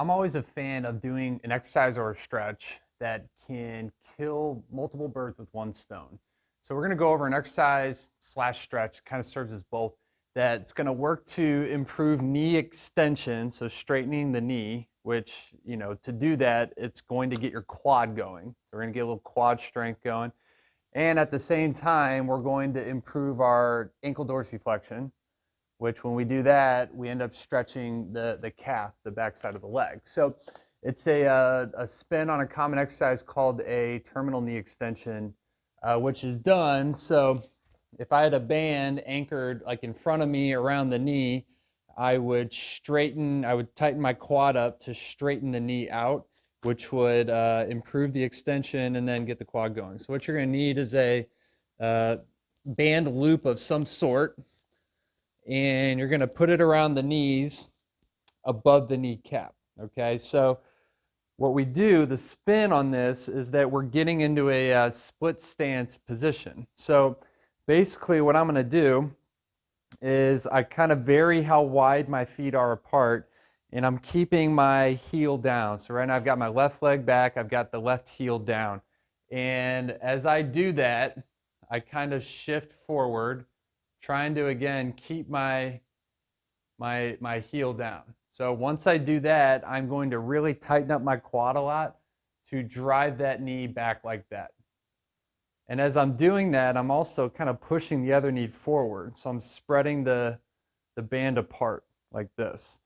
I'm always a fan of doing an exercise or a stretch that can kill multiple birds with one stone. So we're going to go over an exercise slash stretch, kind of serves as both, that's going to work to improve knee extension, so straightening the knee, which, to do that, it's going to get your quad going. So we're going to get a little quad strength going. And at the same time, we're going to improve our ankle dorsiflexion, which when we do that, we end up stretching the calf, the backside of the leg. So it's a spin on a common exercise called a terminal knee extension, which is done. So if I had a band anchored like in front of me around the knee, I would tighten my quad up to straighten the knee out, which would improve the extension and then get the quad going. So what you're going to need is a band loop of some sort, and you're going to put it around the knees above the kneecap. Okay, so what we do, the spin on this, is that we're getting into a split stance position. So basically what I'm going to do is I kind of vary how wide my feet are apart, and I'm keeping my heel down. So right now I've got my left leg back, I've got the left heel down. And as I do that, I kind of shift forward, trying to, again, keep my heel down. So once I do that, I'm going to really tighten up my quad a lot to drive that knee back like that. And as I'm doing that, I'm also kind of pushing the other knee forward. So I'm spreading the band apart like this.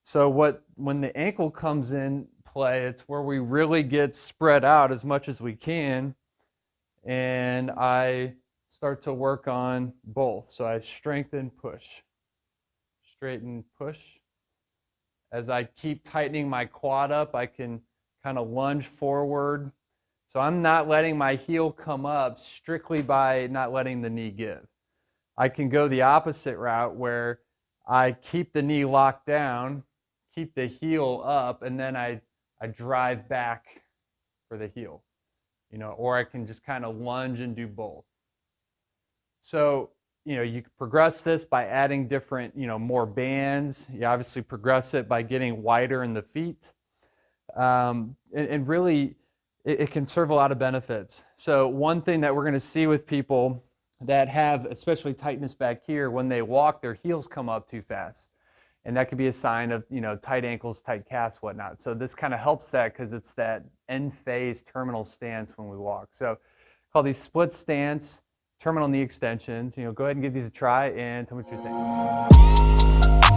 So when the ankle comes in play, it's where we really get spread out as much as we can. And I start to work on both. So I strengthen, push, straighten, push. As I keep tightening my quad up, I can kind of lunge forward. So I'm not letting my heel come up strictly by not letting the knee give. I can go the opposite route where I keep the knee locked down, keep the heel up, and then I drive back for the heel. Or I can just kind of lunge and do both. So, you can progress this by adding different, more bands. You obviously progress it by getting wider in the feet. And really, it can serve a lot of benefits. So one thing that we're going to see with people that have especially tightness back here, when they walk, their heels come up too fast. And that could be a sign of, tight ankles, tight calves, whatnot. So this kind of helps that because it's that end phase terminal stance when we walk. So call these split stance terminal knee extensions. Go ahead and give these a try and tell me what you think.